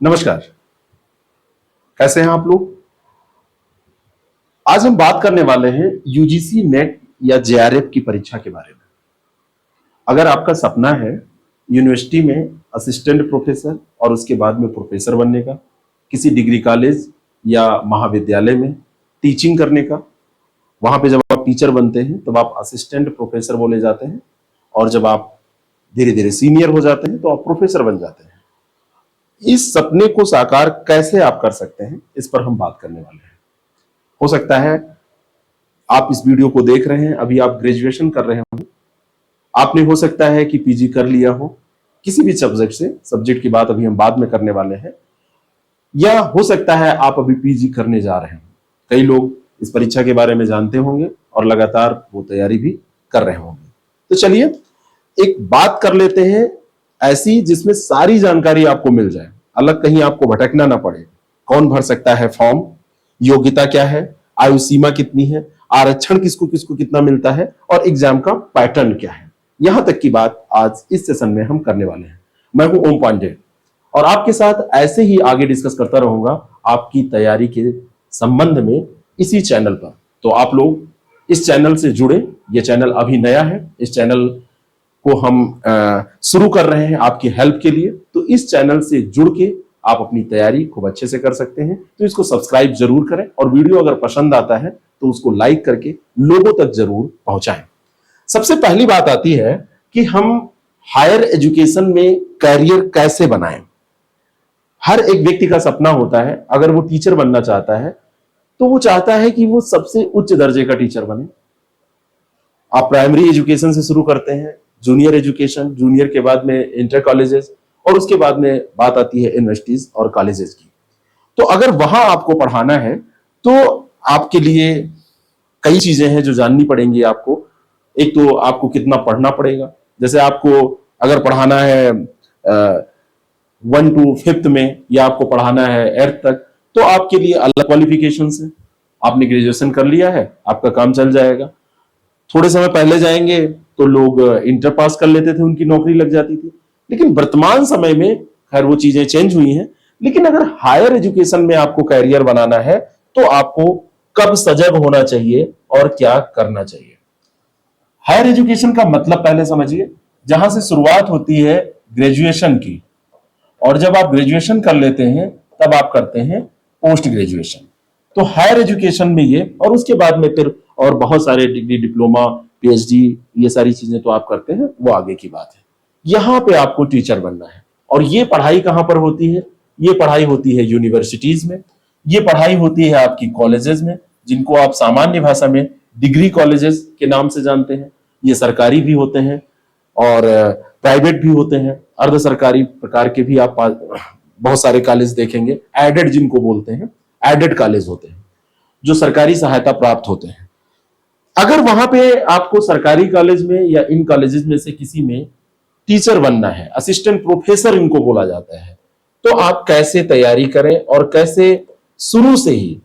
नमस्कार। कैसे हैं आप लोग। आज हम बात करने वाले हैं यूजीसी नेट या जेआरएफ की परीक्षा के बारे में। अगर आपका सपना है यूनिवर्सिटी में असिस्टेंट प्रोफेसर और उसके बाद में प्रोफेसर बनने का, किसी डिग्री कॉलेज या महाविद्यालय में टीचिंग करने का, वहां पे जब आप टीचर बनते हैं तब आप असिस्टेंट प्रोफेसर बोले जाते हैं, और जब आप धीरे धीरे सीनियर हो जाते हैं तो आप प्रोफेसर बन जाते हैं। इस सपने को साकार कैसे आप कर सकते हैं, इस पर हम बात करने वाले हैं। हो सकता है आप इस वीडियो को देख रहे हैं, अभी आप ग्रेजुएशन कर रहे हो, आपने हो सकता है कि पीजी कर लिया हो किसी भी सब्जेक्ट से, सब्जेक्ट की बात अभी हम बाद में करने वाले हैं, या हो सकता है आप अभी पीजी करने जा रहे हैं। कई लोग इस परीक्षा के बारे में जानते होंगे और लगातार वो तैयारी भी कर रहे होंगे। तो चलिए एक बात कर लेते हैं ऐसी जिसमें सारी जानकारी आपको मिल जाए, अलग कहीं आपको भटकना ना पड़े। कौन भर सकता है फॉर्म, योग्यता क्या है, आयु सीमा कितनी है, आरक्षण किसको किसको कितना मिलता है, और एग्जाम का पैटर्न क्या है, यहां तक की बात आज इस सेशन में हम करने वाले हैं। मैं हूं ओम पांडे और आपके साथ ऐसे ही आगे डिस्कस करता रहूंगा आपकी तैयारी के संबंध में इसी चैनल पर। तो आप लोग इस चैनल से जुड़े, ये चैनल अभी नया है, इस चैनल को हम शुरू कर रहे हैं आपकी हेल्प के लिए। तो इस चैनल से जुड़ के आप अपनी तैयारी खूब अच्छे से कर सकते हैं। तो इसको सब्सक्राइब जरूर करें और वीडियो अगर पसंद आता है तो उसको लाइक करके लोगों तक जरूर पहुंचाएं। सबसे पहली बात आती है कि हम हायर एजुकेशन में करियर कैसे बनाएं। हर एक व्यक्ति का सपना होता है, अगर वो टीचर बनना चाहता है तो वो चाहता है कि वो सबसे उच्च दर्जे का टीचर बने। आप प्राइमरी एजुकेशन से शुरू करते हैं, जूनियर एजुकेशन, जूनियर के बाद में इंटर कॉलेजेस, और उसके बाद में बात आती है यूनिवर्सिटीज और कॉलेजेस की। तो अगर वहां आपको पढ़ाना है तो आपके लिए कई चीजें हैं जो जाननी पड़ेंगी आपको। एक तो आपको कितना पढ़ना पड़ेगा, जैसे आपको अगर पढ़ाना है 1 to 5th में, या आपको पढ़ाना है 8th तक, तो आपके लिए अलग क्वालिफिकेशन है। आपने ग्रेजुएशन कर लिया है, आपका काम चल जाएगा। थोड़े समय पहले जाएंगे तो लोग इंटर पास कर लेते थे, उनकी नौकरी लग जाती थी। लेकिन वर्तमान समय में खैर वो चीजें चेंज हुई हैं। लेकिन अगर हायर एजुकेशन में आपको कैरियर बनाना है तो आपको कब सजग होना चाहिए और क्या करना चाहिए। हायर एजुकेशन का मतलब पहले समझिए, जहां से शुरुआत होती है ग्रेजुएशन की, और जब आप ग्रेजुएशन कर लेते हैं तब आप करते हैं पोस्ट ग्रेजुएशन। तो हायर एजुकेशन में ये, और उसके बाद में फिर और बहुत सारे डिग्री, डिप्लोमा, पीएचडी, ये सारी चीजें तो आप करते हैं, वो आगे की बात है। यहां पे आपको टीचर बनना है, और ये पढ़ाई कहां पर होती है? ये पढ़ाई होती है यूनिवर्सिटीज में, ये पढ़ाई होती है आपकी कॉलेजेस में, जिनको आप सामान्य भाषा में डिग्री कॉलेजेस के नाम से जानते हैं। ये सरकारी भी होते हैं और प्राइवेट भी होते हैं, अर्ध सरकारी प्रकार के भी आप बहुत सारे कॉलेज देखेंगे। एडेड जिनको बोलते हैं, एडेड कॉलेज होते हैं जो सरकारी सहायता प्राप्त होते हैं। अगर वहां पे आपको सरकारी कॉलेज में या इन कॉलेजेस में से किसी में टीचर बनना है, असिस्टेंट प्रोफेसर इनको बोला जाता है, तो आप कैसे तैयारी करें और कैसे शुरू से ही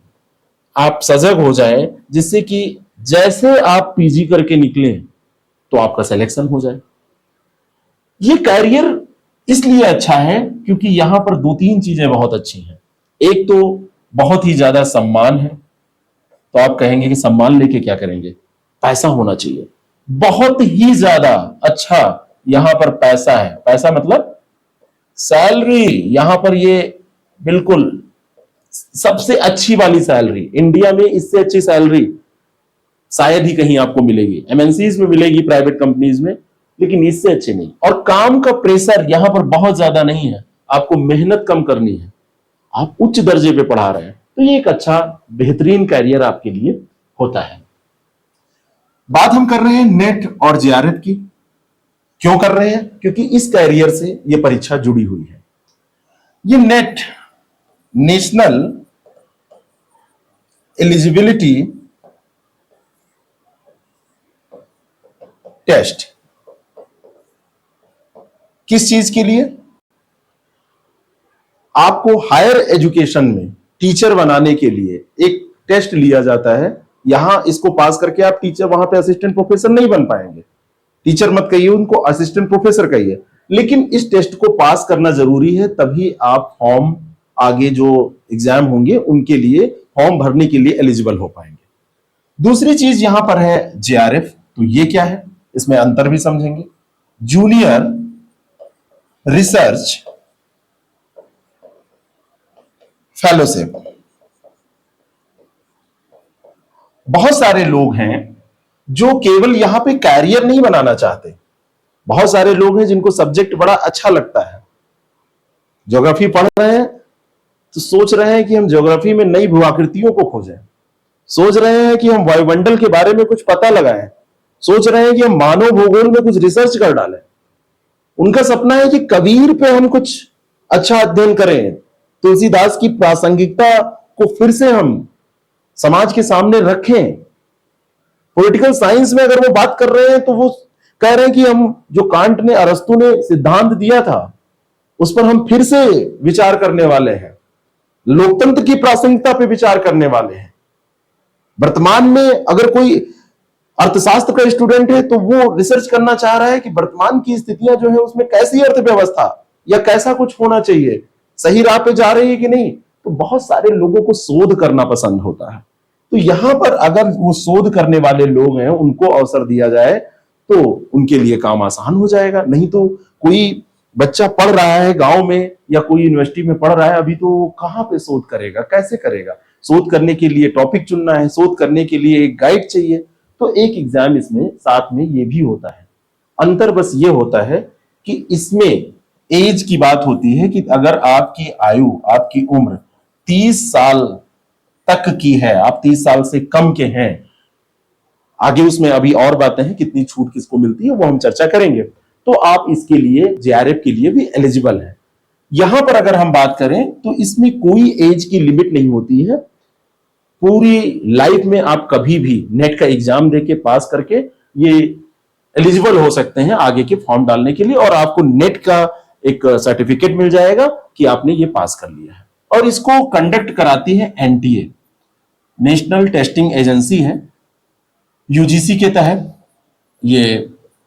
आप सजग हो जाएं, जिससे कि जैसे आप पीजी करके निकले तो आपका सिलेक्शन हो जाए। ये कैरियर इसलिए अच्छा है क्योंकि यहां पर 2-3 चीजें बहुत अच्छी हैं। एक तो बहुत ही ज्यादा सम्मान है। तो आप कहेंगे कि सम्मान लेके क्या करेंगे? पैसा होना चाहिए। बहुत ही ज्यादा अच्छा यहां पर पैसा है। पैसा मतलब सैलरी, यहां पर ये बिल्कुल सबसे अच्छी वाली सैलरी। इंडिया में इससे अच्छी सैलरी शायद ही कहीं आपको मिलेगी। एमएनसीज में मिलेगी, प्राइवेट कंपनीज में, लेकिन इससे अच्छे नहीं। और काम का प्रेशर यहां पर बहुत ज्यादा नहीं है, आपको मेहनत कम करनी है, आप उच्च दर्जे पे पढ़ा रहे हैं, तो ये एक अच्छा बेहतरीन कैरियर आपके लिए होता है। बात हम कर रहे हैं नेट और जेआरएफ की। क्यों कर रहे हैं? क्योंकि इस कैरियर से ये परीक्षा जुड़ी हुई है। ये नेट, नेशनल एलिजिबिलिटी टेस्ट, किस चीज के लिए? आपको हायर एजुकेशन में टीचर बनाने के लिए एक टेस्ट लिया जाता है। यहां इसको पास करके आप टीचर, वहां पे असिस्टेंट प्रोफेसर नहीं बन पाएंगे। टीचर मत कहिए उनको, असिस्टेंट प्रोफेसर कहिए। लेकिन इस टेस्ट को पास करना जरूरी है, तभी आप फॉर्म आगे जो एग्जाम होंगे उनके लिए फॉर्म भरने के लिए एलिजिबल हो पाएंगे। दूसरी चीज यहां पर है जेआरएफ। तो ये क्या है, इसमें अंतर भी समझेंगे। Junior research fellowship. बहुत सारे लोग हैं जो केवल यहां पे कैरियर नहीं बनाना चाहते। बहुत सारे लोग हैं जिनको सब्जेक्ट बड़ा अच्छा लगता है, ज्योग्राफी पढ़ रहे हैं तो सोच रहे हैं कि हम ज्योग्राफी में नई भूआकृतियों को खोजें, सोच रहे हैं कि हम वायुमंडल के बारे में कुछ पता लगाएं, सोच रहे हैं कि हम मानव भूगोल में कुछ रिसर्च कर डालें। उनका सपना है कि कबीर पे हम कुछ अच्छा अध्ययन करें, तुलसीदास की प्रासंगिकता को फिर से हम समाज के सामने रखें। पॉलिटिकल साइंस में अगर वो बात कर रहे हैं तो वो कह रहे हैं कि हम जो कांट ने, अरस्तु ने सिद्धांत दिया था उस पर हम फिर से विचार करने वाले हैं, लोकतंत्र की प्रासंगिकता पे विचार करने वाले हैं। वर्तमान में अगर कोई अर्थशास्त्र का स्टूडेंट है तो वो रिसर्च करना चाह रहा है कि वर्तमान की स्थितियां जो है उसमें कैसी अर्थव्यवस्था या कैसा कुछ होना चाहिए, सही राह पे जा रही है कि नहीं। तो बहुत सारे लोगों को शोध करना पसंद होता है। तो यहां पर अगर वो शोध करने वाले लोग हैं उनको अवसर दिया जाए तो उनके लिए काम आसान हो जाएगा। नहीं तो कोई बच्चा पढ़ रहा है गांव में या कोई यूनिवर्सिटी में पढ़ रहा है, अभी तो कहां पे शोध करेगा, कैसे करेगा। शोध करने के लिए टॉपिक चुनना है, शोध करने के लिए एक गाइड चाहिए। तो एक एग्जाम इसमें साथ में ये भी होता है। अंतर बस ये होता है कि इसमें एज की बात होती है कि अगर आपकी आयु, आपकी उम्र 30 साल तक की है, आप 30 साल से कम के हैं, आगे उसमें अभी और बातें हैं कितनी छूट किसको मिलती है वो हम चर्चा करेंगे, तो आप इसके लिए जेआरएफ के लिए भी एलिजिबल हैं। यहां पर अगर हम बात करें तो इसमें कोई एज की लिमिट नहीं होती है। पूरी लाइफ में आप कभी भी नेट का एग्जाम देके पास करके ये एलिजिबल हो सकते हैं आगे के फॉर्म डालने के लिए, और आपको नेट का एक सर्टिफिकेट मिल जाएगा कि आपने ये पास कर लिया है। और इसको कंडक्ट कराती है एनटीए, नेशनल टेस्टिंग एजेंसी है, यूजीसी के तहत ये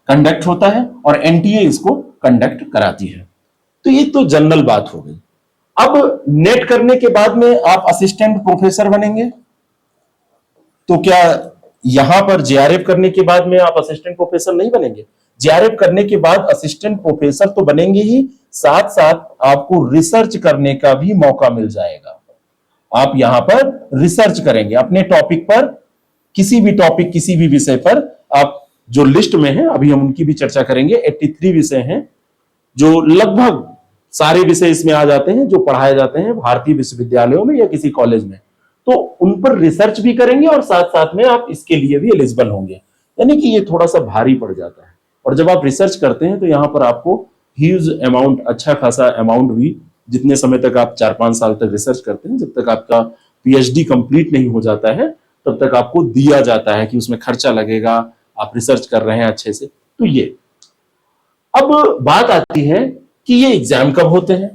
कंडक्ट होता है और एनटीए इसको कंडक्ट कराती है। तो ये तो जनरल बात हो गई। अब नेट करने के बाद में आप असिस्टेंट प्रोफेसर बनेंगे, तो क्या यहां पर जेआरएफ करने के बाद में आप असिस्टेंट प्रोफेसर नहीं बनेंगे? जेआरएफ करने के बाद असिस्टेंट प्रोफेसर तो बनेंगे ही, साथ साथ आपको रिसर्च करने का भी मौका मिल जाएगा। आप यहां पर रिसर्च करेंगे अपने टॉपिक पर, किसी भी टॉपिक, किसी भी विषय पर। आप जो लिस्ट में है अभी हम उनकी भी चर्चा करेंगे, 83 विषय हैं जो लगभग सारे विषय इसमें आ जाते हैं जो पढ़ाए जाते हैं भारतीय विश्वविद्यालयों में या किसी कॉलेज में। तो उन पर रिसर्च भी करेंगे और साथ साथ में आप इसके लिए भी एलिजिबल होंगे। यानी कि ये थोड़ा सा भारी पड़ जाता है। और जब आप रिसर्च करते हैं तो यहां पर आपको ह्यूज अमाउंट, अच्छा खासा अमाउंट भी, जितने समय तक आप 4-5 साल तक रिसर्च करते हैं, जब तक आपका पीएचडी कंप्लीट नहीं हो जाता है तब तक आपको दिया जाता है कि उसमें खर्चा लगेगा, आप रिसर्च कर रहे हैं अच्छे से। तो ये अब बात आती है कि ये एग्जाम कब होते हैं।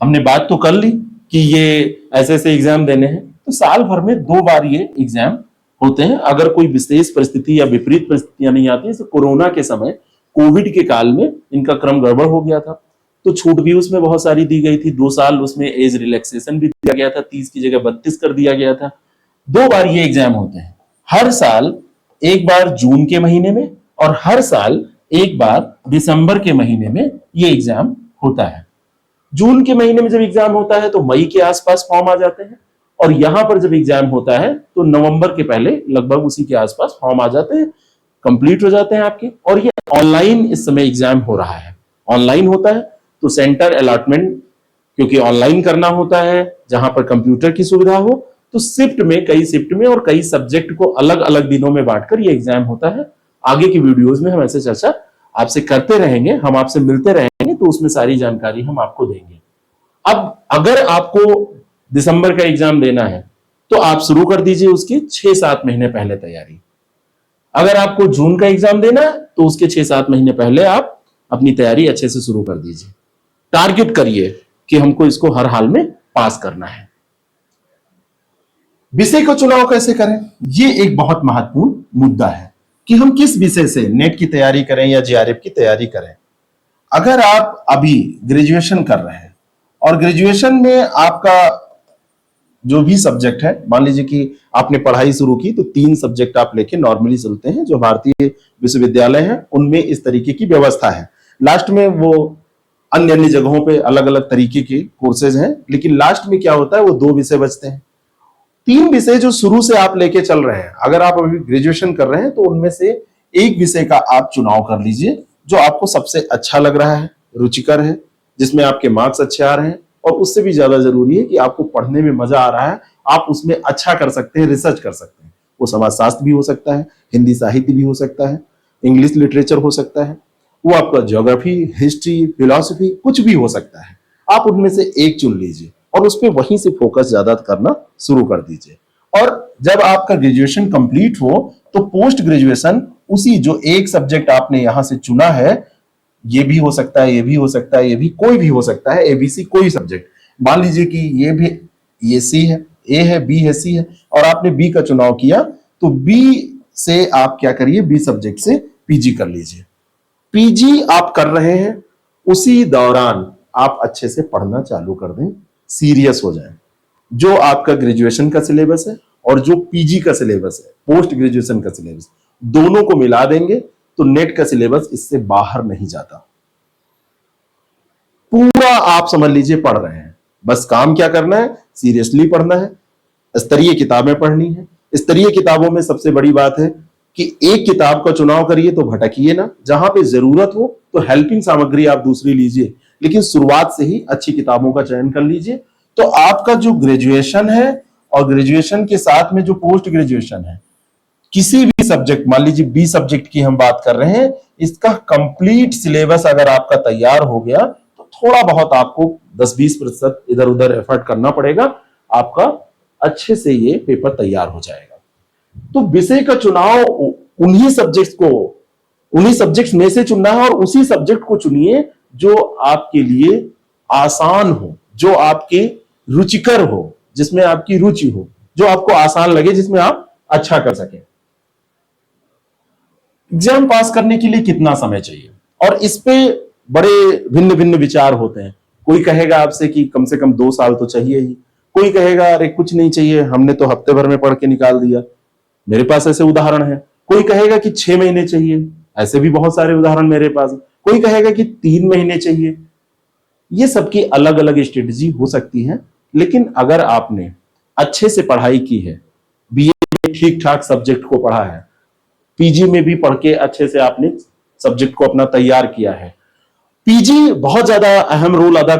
हमने बात तो कर ली कि ये ऐसे ऐसे एग्जाम देने हैं, तो साल भर में 2 बार ये एग्जाम होते हैं। अगर कोई विशेष परिस्थिति या विपरीत परिस्थितियां नहीं आती, जैसे कोरोना के समय, कोविड के काल में इनका क्रम गड़बड़ हो गया था तो छूट भी उसमें बहुत सारी दी गई थी। 2 साल उसमें एज रिलैक्सेशन भी दिया गया था, 30 की जगह 32 कर दिया गया था। 2 बार ये एग्जाम होते हैं, हर साल एक बार जून के महीने में और हर साल एक बार दिसंबर के महीने में ये एग्जाम होता है। जून के महीने में जब एग्जाम होता है तो मई के आसपास फॉर्म आ जाते हैं, और यहां पर जब एग्जाम होता है तो नवंबर के पहले लगभग उसी के आसपास फॉर्म आ जाते हैं, कंप्लीट हो जाते हैं आपके। और ये ऑनलाइन इस समय एग्जाम हो रहा है, ऑनलाइन होता है। तो सेंटर अलॉटमेंट क्योंकि ऑनलाइन करना होता है, जहां पर कंप्यूटर की सुविधा हो, तो शिफ्ट में, कई शिफ्ट में और कई सब्जेक्ट को अलग अलग दिनों में बांटकर ये एग्जाम होता है। आगे की वीडियोस में हम ऐसे चर्चा आपसे करते रहेंगे, हम आपसे मिलते रहेंगे, तो उसमें सारी जानकारी हम आपको देंगे। अब अगर आपको दिसंबर का एग्जाम देना है तो आप शुरू कर दीजिए उसकी 6-7 महीने पहले तैयारी। अगर आपको जून का एग्जाम देना है तो उसके 6-7 महीने पहले आप अपनी तैयारी अच्छे से शुरू कर दीजिए। टारगेट करिए कि हमको इसको हर हाल में पास करना है। विषय का चुनाव कैसे करें, ये एक बहुत महत्वपूर्ण मुद्दा है कि हम किस विषय से नेट की तैयारी करें या जेआरएफ की तैयारी करें। अगर आप अभी ग्रेजुएशन कर रहे हैं और ग्रेजुएशन में आपका जो भी सब्जेक्ट है, मान लीजिए कि आपने पढ़ाई शुरू की तो 3 सब्जेक्ट आप लेके नॉर्मली चलते हैं, जो भारतीय विश्वविद्यालय हैं उनमें इस तरीके की व्यवस्था है। लास्ट में वो अन्य अन्य जगहों पे अलग अलग तरीके के कोर्सेज हैं, लेकिन लास्ट में क्या होता है, वो 2 विषय बचते हैं। 3 विषय जो शुरू से आप लेके चल रहे हैं, अगर आप अभी ग्रेजुएशन कर रहे हैं तो उनमें से एक विषय का आप चुनाव कर लीजिए जो आपको सबसे अच्छा लग रहा है, रुचिकर है, जिसमें आपके मार्क्स अच्छे आ रहे हैं, और उससे भी ज्यादा जरूरी है कि आपको पढ़ने में मजा आ रहा है, आप उसमें अच्छा कर सकते हैं, रिसर्च कर सकते हैं। वो समाजशास्त्र भी हो सकता है, हिंदी साहित्य भी हो सकता है, इंग्लिश लिटरेचर हो सकता है, वो आपका ज्योग्राफी, हिस्ट्री, फिलॉसफी, कुछ भी हो सकता है। आप उनमें से एक चुन लीजिए और उस पर वहीं से फोकस ज्यादा करना शुरू कर दीजिए। और जब आपका ग्रेजुएशन कंप्लीट हो तो पोस्ट ग्रेजुएशन उसी जो एक सब्जेक्ट आपने यहां से चुना है, ये भी हो सकता है, ये भी हो सकता है, ये भी कोई भी हो सकता है, एबीसी कोई सब्जेक्ट, मान लीजिए कि ये सी है, ए है, बी है, सी है, और आपने बी का चुनाव किया, तो बी से आप क्या करिए, बी सब्जेक्ट से पीजी कर लीजिए। पीजी आप कर रहे हैं, उसी दौरान आप अच्छे से पढ़ना चालू कर दें, सीरियस हो जाएं। जो आपका ग्रेजुएशन का सिलेबस है और जो पीजी का सिलेबस है, पोस्ट ग्रेजुएशन का सिलेबस, दोनों को मिला देंगे तो नेट का सिलेबस इससे बाहर नहीं जाता। पूरा आप समझ लीजिए पढ़ रहे हैं, बस काम क्या करना है, सीरियसली पढ़ना है, स्तरीय किताबें पढ़नी है। स्तरीय किताबों में सबसे बड़ी बात है कि एक किताब का चुनाव करिए तो भटकिए ना, जहां पे जरूरत हो तो हेल्पिंग सामग्री आप दूसरी लीजिए, लेकिन शुरुआत से ही अच्छी किताबों का चयन कर लीजिए। तो आपका जो ग्रेजुएशन है और ग्रेजुएशन के साथ में जो पोस्ट ग्रेजुएशन है, किसी भी सब्जेक्ट, मान लीजिए बी सब्जेक्ट की हम बात कर रहे हैं, इसका कंप्लीट सिलेबस अगर आपका तैयार हो गया तो थोड़ा बहुत आपको 10-20% इधर उधर एफर्ट करना पड़ेगा, आपका अच्छे से ये पेपर तैयार हो जाएगा। तो विषय का चुनाव उन्हीं सब्जेक्ट्स में से चुनना है, और उसी सब्जेक्ट को चुनिए जो आपके लिए आसान हो, जो आपके रुचिकर हो, जिसमें आपकी रुचि हो, जो आपको आसान लगे, जिसमें आप अच्छा कर सकें। एग्जाम पास करने के लिए कितना समय चाहिए, और इस पे बड़े भिन्न भिन्न विचार होते हैं। कोई कहेगा आपसे कि कम से कम 2 साल तो चाहिए ही, कोई कहेगा अरे कुछ नहीं चाहिए, हमने तो हफ्ते भर में पढ़ के निकाल दिया। मेरे पास ऐसे उदाहरण है। कोई कहेगा कि 6 महीने चाहिए, ऐसे भी बहुत सारे उदाहरण मेरे पास। कोई कहेगा कि 3 महीने चाहिए। ये सबकी अलग अलग स्ट्रेटजी हो सकती है, लेकिन अगर आपने अच्छे से पढ़ाई की है, बीए में ठीक ठाक सब्जेक्ट को पढ़ा है, पीजी में भी पढ़ के अच्छे से आपने सब्जेक्ट को अपना तैयार किया है, पीजी बहुत ज्यादा अहम रोल अदा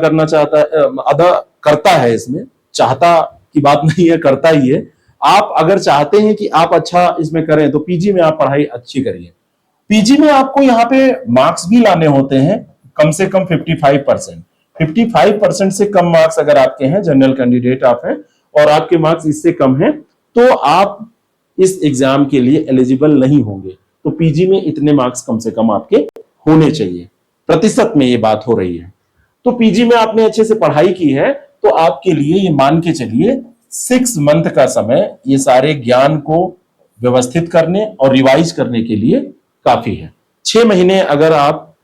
करता है इसमें, चाहता की बात नहीं है, करता ही है। आप अगर चाहते हैं कि आप अच्छा इसमें करें तो पीजी में आप पढ़ाई अच्छी करिए। पीजी में आपको यहाँ पे मार्क्स भी लाने होते हैं, कम से कम 55%। 55% से कम मार्क्स अगर आपके हैं, जनरल कैंडिडेट आप हैं और आपके मार्क्स इससे कम हैं, तो आप इस एग्जाम के लिए एलिजिबल नहीं होंगे। तो पीजी में इतने मार्क्स कम से कम आपके होने चाहिए, प्रतिशत में ये बात हो रही है। तो पीजी में आपने अच्छे से पढ़ाई की है तो आपके लिए ये मान के चलिए 6 मंथ का समय ये सारे ज्ञान को व्यवस्थित करने और रिवाइज करने के लिए काफी है। 6 महीने अगर आप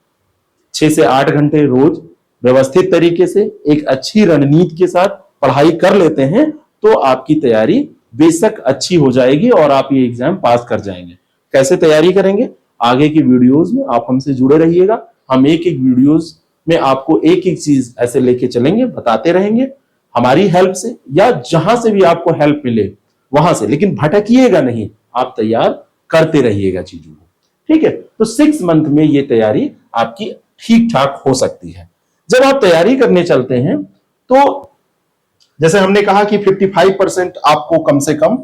6 से 8 घंटे रोज व्यवस्थित तरीके से एक अच्छी रणनीति के साथ पढ़ाई कर लेते हैं तो आपकी तैयारी बेशक अच्छी हो जाएगी और आप ये एग्जाम पास कर जाएंगे। कैसे तैयारी करेंगे, आगे की वीडियोस में आप हमसे जुड़े रहिएगा। हम एक एक वीडियोस में आपको एक एक चीज ऐसे लेके चलेंगे, बताते रहेंगे हमारी हेल्प से या जहां से भी आपको हेल्प मिले वहां से, लेकिन भटकिएगा नहीं, आप तैयार करते रहिएगा चीजों को, ठीक है। तो 6 मंथ में ये तैयारी आपकी ठीक ठाक हो सकती है। जब आप तैयारी करने चलते हैं तो जैसे हमने कहा कि 55% आपको कम से कम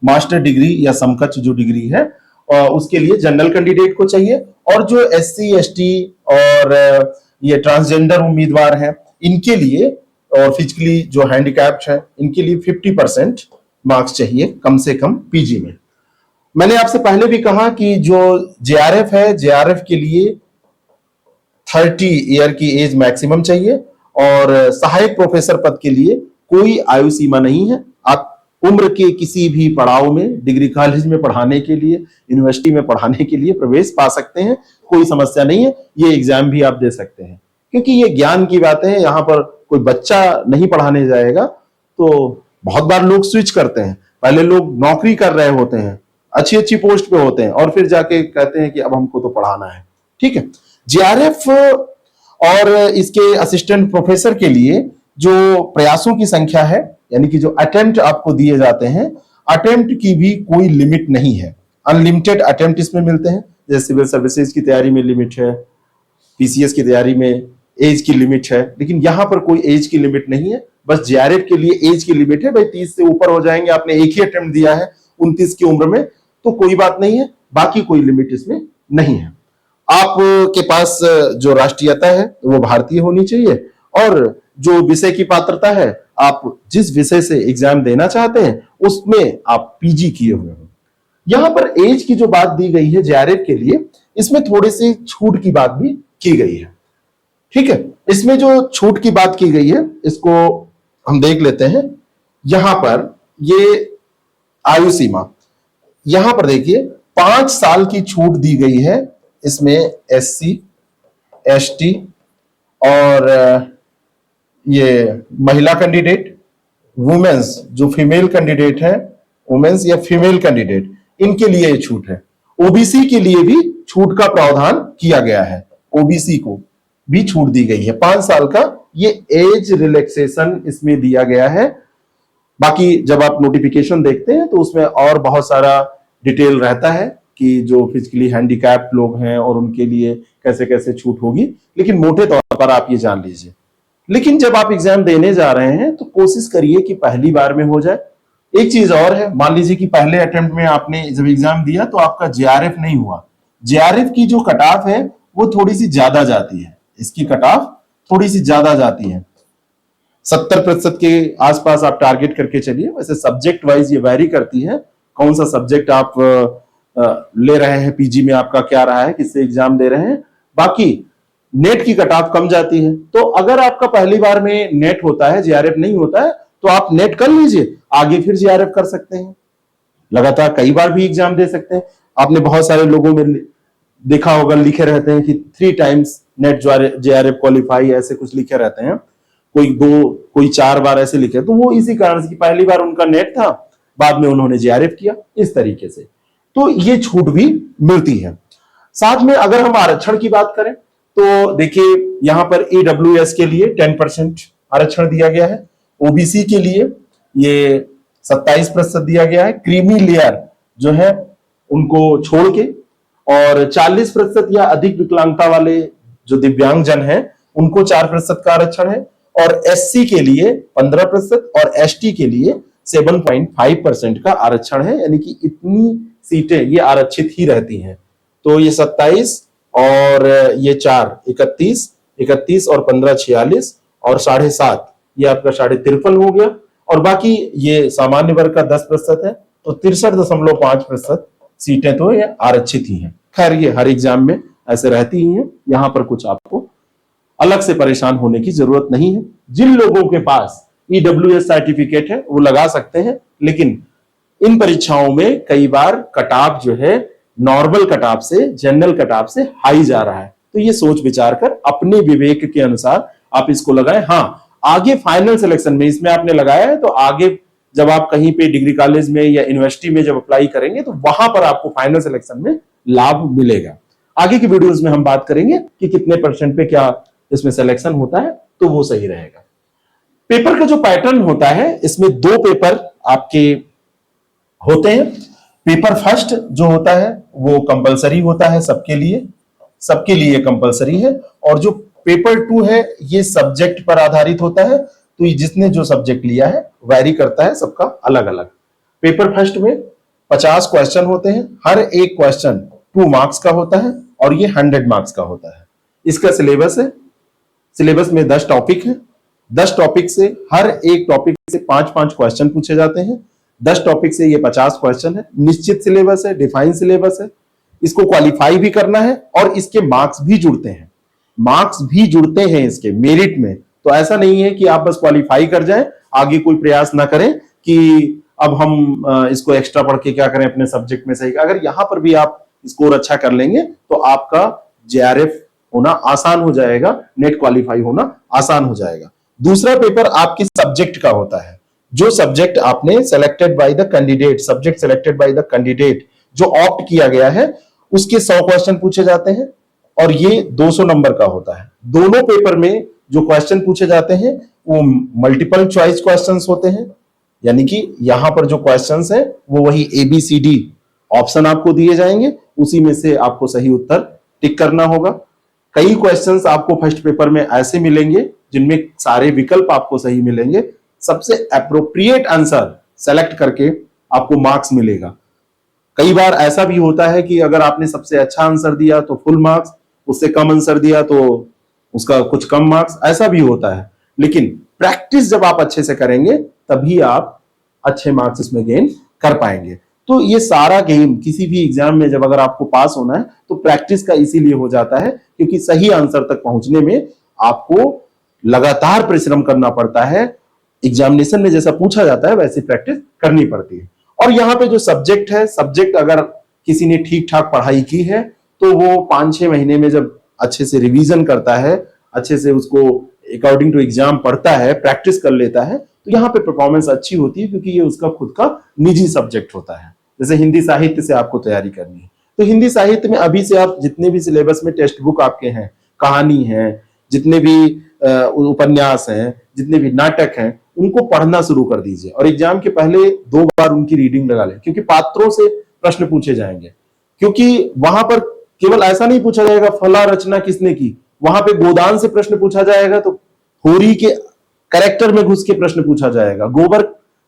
मास्टर डिग्री या समकक्ष जो डिग्री है उसके लिए जनरल कैंडिडेट को चाहिए, और जो एससी एसटी और ये ट्रांसजेंडर उम्मीदवार हैं इनके लिए, और फिजिकली जो हैंडीकैप्ड है इनके लिए 50% मार्क्स चाहिए कम से कम पीजी में। मैंने आपसे पहले भी कहा कि जो जेआरएफ है, जेआरएफ के लिए 30 ईयर की एज मैक्सिमम चाहिए, और सहायक प्रोफेसर पद के लिए कोई आयु सीमा नहीं है। आप उम्र के किसी भी पड़ाव में डिग्री कॉलेज में पढ़ाने के लिए, यूनिवर्सिटी में पढ़ाने के लिए प्रवेश पा सकते हैं, कोई समस्या नहीं है। ये एग्जाम भी आप दे सकते हैं, क्योंकि ये ज्ञान की बातें हैं, यहाँ पर कोई बच्चा नहीं पढ़ाने जाएगा तो बहुत बार लोग स्विच करते हैं। पहले लोग नौकरी कर रहे होते हैं, अच्छी अच्छी पोस्ट पे होते हैं और फिर जाके कहते हैं कि अब हमको तो पढ़ाना है। ठीक है, जेआरएफ और इसके असिस्टेंट प्रोफेसर के लिए जो प्रयासों की संख्या है, यानी कि जो अटेम्प्ट आपको दिए जाते हैं, अटेम्प्ट की भी कोई लिमिट नहीं है। अनलिमिटेड अटेम्प्ट इसमें मिलते हैं। जैसे सिविल सर्विसेज की तैयारी में लिमिट है, पीसीएस की तैयारी में एज की लिमिट है, लेकिन यहां पर कोई एज की लिमिट नहीं है। बस जेआरएफ के लिए एज की लिमिट है, भाई 30 से ऊपर हो जाएंगे, आपने एक ही अटेम्प्ट दिया है 29 की उम्र में तो कोई बात नहीं है, बाकी कोई लिमिट इसमें नहीं है। आपके पास जो राष्ट्रीयता है वो भारतीय होनी चाहिए और जो विषय की पात्रता है, आप जिस विषय से एग्जाम देना चाहते हैं उसमें आप पीजी किए हुए हो। यहां पर एज की जो बात दी गई है जेआरएफ के लिए, इसमें थोड़ी सी छूट की बात भी की गई है। ठीक है, इसमें जो छूट की बात की गई है इसको हम देख लेते हैं। यहां पर ये आयु सीमा, यहां पर देखिए 5 साल की छूट दी गई है। इसमें एससी, एसटी और ये महिला कैंडिडेट, वुमेन्स जो फीमेल कैंडिडेट है, वुमेन्स या फीमेल कैंडिडेट, इनके लिए ये छूट है। ओबीसी के लिए भी छूट का प्रावधान किया गया है, ओबीसी को भी छूट दी गई है 5 साल का, ये एज रिलैक्सेशन इसमें दिया गया है। बाकी जब आप नोटिफिकेशन देखते हैं तो उसमें और बहुत सारा डिटेल रहता है कि जो फिजिकली हैंडीकैप लोग हैं और उनके लिए कैसे कैसे छूट होगी, लेकिन मोटे तौर पर आप ये जान लीजिए। लेकिन जब आप एग्जाम देने जा रहे हैं तो कोशिश करिए कि पहली बार में हो जाए। एक चीज और है, मान लीजिए कि पहले अटेम्प्ट में आपने जब एग्जाम दिया तो आपका जेआरएफ नहीं हुआ, जेआरएफ की जो कट ऑफ है वो थोड़ी सी ज्यादा जाती है, इसकी कट ऑफ थोड़ी सी ज्यादा जाती है, 70% के आसपास आप टारगेट करके चलिए। वैसे सब्जेक्ट वाइज ये वैरी करती है, कौन सा सब्जेक्ट आप ले रहे हैं, पीजी में आपका क्या रहा है, किससे एग्जाम दे रहे हैं। बाकी नेट की कट ऑफ कम जाती है, तो अगर आपका पहली बार में नेट होता है, जेआरएफ नहीं होता है, तो आप नेट कर लीजिए, आगे फिर जेआरएफ कर सकते हैं, लगातार कई बार भी एग्जाम दे सकते हैं। आपने बहुत सारे लोगों में देखा होगा, लिखे रहते हैं कि 3 टाइम्स नेट जेआरएफ क्वालिफाई, ऐसे कुछ लिखे रहते हैं, कोई 2 कोई 4 बार ऐसे लिखे, तो वो इसी कारण से कि पहली बार उनका नेट था, बाद में उन्होंने जेआरएफ किया, इस तरीके से तो ये छूट भी मिलती है। साथ में अगर हम आरक्षण की बात करें तो देखिए यहां पर ईडब्ल्यूएस के लिए 10% आरक्षण दिया गया है, ओबीसी के लिए ये 27% दिया गया है, क्रीमी लेयर जो है उनको छोड़ के, और 40% या अधिक विकलांगता वाले जो दिव्यांगजन हैं उनको 4% का आरक्षण है, और एससी के लिए 15% और एसटी के लिए 7.5% का आरक्षण है। यानी कि इतनी सीटें ये आरक्षित ही रहती हैं। तो ये 27 और ये 4 31 और 15 46 और 7.5 ये आपका 53 हो गया, और बाकी ये सामान्य वर्ग का 10% है, तो 63.5% सीटें तो ये आरक्षित ही हैं। खैर ये हर एग्जाम में ऐसे रहती ही हैं, यहां पर कुछ आपको अलग से परेशान होने की जरूरत नहीं है। जिन लोगों के पास ईडब्ल्यूएस सर्टिफिकेट है वो लगा सकते हैं, लेकिन इन परीक्षाओं में कई बार कट ऑफ जो है नॉर्मल कट ऑफ से, जनरल कट ऑफ से हाई जा रहा है, तो ये सोच विचार कर अपने विवेक के अनुसार आप इसको लगाएं। हाँ, आगे फाइनल सिलेक्शन में इसमें आपने लगाया है तो आगे जब आप कहीं पे डिग्री कॉलेज में या यूनिवर्सिटी में जब अप्लाई करेंगे तो वहां पर आपको फाइनल सिलेक्शन में लाभ मिलेगा। आगे की वीडियोस में हम बात करेंगे कि कितने % पे क्या इसमें सिलेक्शन होता है, तो वो सही रहेगा। पेपर का जो पैटर्न होता है इसमें 2 पेपर आपके होते हैं। पेपर फर्स्ट जो होता है वो कंपलसरी होता है, सबके लिए कंपलसरी है, और जो पेपर 2 है ये सब्जेक्ट पर आधारित होता है, तो ये जिसने जो सब्जेक्ट लिया है वैरी करता है, सबका अलग अलग। पेपर फर्स्ट में 50 क्वेश्चन होते हैं, हर एक क्वेश्चन 2 मार्क्स का होता है और ये 100 मार्क्स का होता है। इसका सिलेबस है, सिलेबस में 10 टॉपिक है, 10 टॉपिक से हर एक टॉपिक से 5-5 क्वेश्चन पूछे जाते हैं, 10 टॉपिक से ये 50 क्वेश्चन है। निश्चित सिलेबस है, डिफाइन सिलेबस है, इसको क्वालिफाई भी करना है और इसके मार्क्स भी जुड़ते हैं इसके मेरिट में। तो ऐसा नहीं है कि आप बस क्वालिफाई कर जाएं, आगे कोई प्रयास ना करें कि अब हम इसको एक्स्ट्रा पढ़ के क्या करें अपने सब्जेक्ट में सही। अगर यहां पर भी आप स्कोर अच्छा कर लेंगे तो आपका जेआरएफ होना आसान हो जाएगा, नेट क्वालिफाई होना आसान हो जाएगा। दूसरा पेपर आपके सब्जेक्ट का होता है, जो सब्जेक्ट आपने selected by the candidate, subject selected by the candidate, जो ऑप्ट किया गया है, उसके 100 क्वेश्चन पूछे जाते हैं और ये 200 नंबर का होता है। दोनों पेपर में जो क्वेश्चन पूछे जाते हैं वो मल्टीपल चॉइस क्वेश्चंस होते हैं, यानी कि यहां पर जो क्वेश्चंस है वो वही ABCD ऑप्शन आपको दिए जाएंगे, उसी में से आपको सही उत्तर टिक करना होगा। कई क्वेश्चंस आपको फर्स्ट पेपर में ऐसे मिलेंगे जिनमें सारे विकल्प आपको सही मिलेंगे, सबसे एप्रोप्रिएट आंसर सेलेक्ट करके आपको मार्क्स मिलेगा। कई बार ऐसा भी होता है कि अगर आपने सबसे अच्छा आंसर दिया तो फुल मार्क्स, उससे कम आंसर दिया तो उसका कुछ कम मार्क्स, ऐसा भी होता है। लेकिन प्रैक्टिस जब आप अच्छे से करेंगे तभी आप अच्छे मार्क्स इसमें गेन कर पाएंगे। तो ये सारा गेम किसी भी एग्जाम में जब अगर आपको पास होना है तो प्रैक्टिस का इसीलिए हो जाता है क्योंकि सही आंसर तक पहुंचने में आपको लगातार परिश्रम करना पड़ता है। एग्जामिनेशन में जैसा पूछा जाता है वैसी प्रैक्टिस करनी पड़ती है। और यहाँ पे जो सब्जेक्ट है, सब्जेक्ट अगर किसी ने ठीक ठाक पढ़ाई की है तो वो 5-6 महीने में जब अच्छे से रिवीजन करता है, अच्छे से उसको अकॉर्डिंग टू एग्जाम पढ़ता है, प्रैक्टिस कर लेता है, तो यहाँ पे परफॉर्मेंस अच्छी होती है क्योंकि ये उसका खुद का निजी सब्जेक्ट होता है। जैसे हिंदी साहित्य से आपको तैयारी करनी है तो हिंदी साहित्य में अभी से आप जितने भी सिलेबस में टेक्स्ट बुक आपके हैं, कहानी है, जितने भी उपन्यास हैं, जितने भी नाटक हैं, उनको पढ़ना शुरू कर दीजिए और एग्जाम के पहले 2 बार उनकी रीडिंग लगा लें क्योंकि पात्रों से प्रश्न पूछे जाएंगे। क्योंकि वहां पर केवल ऐसा नहीं पूछा जाएगा फला रचना किसने की, वहां पे गोदान से प्रश्न पूछा जाएगा तो होरी के कैरेक्टर में घुस के प्रश्न पूछा जाएगा, गोबर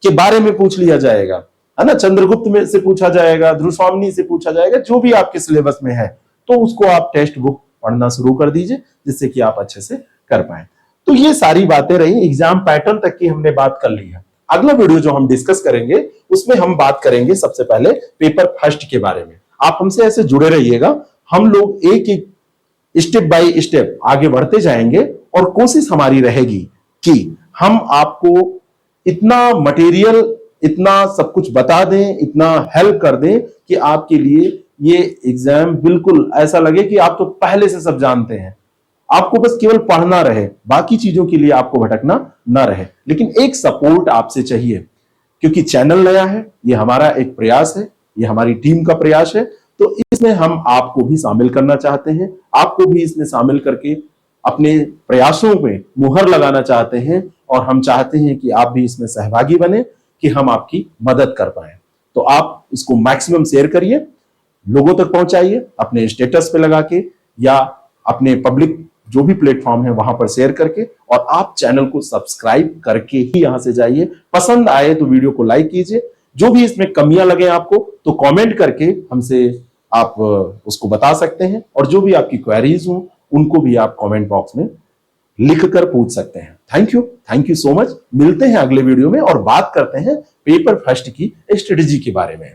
के बारे में पूछ लिया जाएगा, है ना, चंद्रगुप्त में से पूछा जाएगा, ध्रुवस्वामिनी से पूछा जाएगा, जो भी आपके सिलेबस में है तो उसको आप टेक्स्ट बुक पढ़ना शुरू कर दीजिए जिससे कि आप अच्छे से कर पाए। तो ये सारी बातें रही, एग्जाम पैटर्न तक की हमने बात कर ली है। अगला वीडियो जो हम डिस्कस करेंगे उसमें हम बात करेंगे सबसे पहले पेपर फर्स्ट के बारे में। आप हमसे ऐसे जुड़े रहिएगा, हम लोग एक एक स्टेप बाय स्टेप आगे बढ़ते जाएंगे और कोशिश हमारी रहेगी कि हम आपको इतना मटेरियल, इतना सब कुछ बता दें, इतना हेल्प कर दें कि आपके लिए ये एग्जाम बिल्कुल ऐसा लगे कि आप तो पहले से सब जानते हैं, आपको बस केवल पढ़ना रहे, बाकी चीजों के लिए आपको भटकना ना रहे। लेकिन एक सपोर्ट आपसे चाहिए क्योंकि चैनल नया है, ये हमारा एक प्रयास है, ये हमारी टीम का प्रयास है, तो इसमें हम आपको भी शामिल करना चाहते हैं, आपको भी इसमें शामिल करके अपने प्रयासों में मुहर लगाना चाहते हैं और हम चाहते हैं कि आप भी इसमें सहभागी बने कि हम आपकी मदद कर पाए। तो आप इसको मैक्सिमम शेयर करिए, लोगों तक पहुंचाइए, अपने स्टेटस पे लगा के या अपने पब्लिक जो भी प्लेटफॉर्म है वहां पर शेयर करके, और आप चैनल को सब्सक्राइब करके ही यहां से जाइए। पसंद आए तो वीडियो को लाइक कीजिए, जो भी इसमें कमियां लगे आपको तो कमेंट करके हमसे आप उसको बता सकते हैं, और जो भी आपकी क्वेरीज हो उनको भी आप कमेंट बॉक्स में लिख कर पूछ सकते हैं। Thank you so much. मिलते हैं अगले वीडियो में और बात करते हैं पेपर फर्स्ट की स्ट्रेटेजी के बारे में।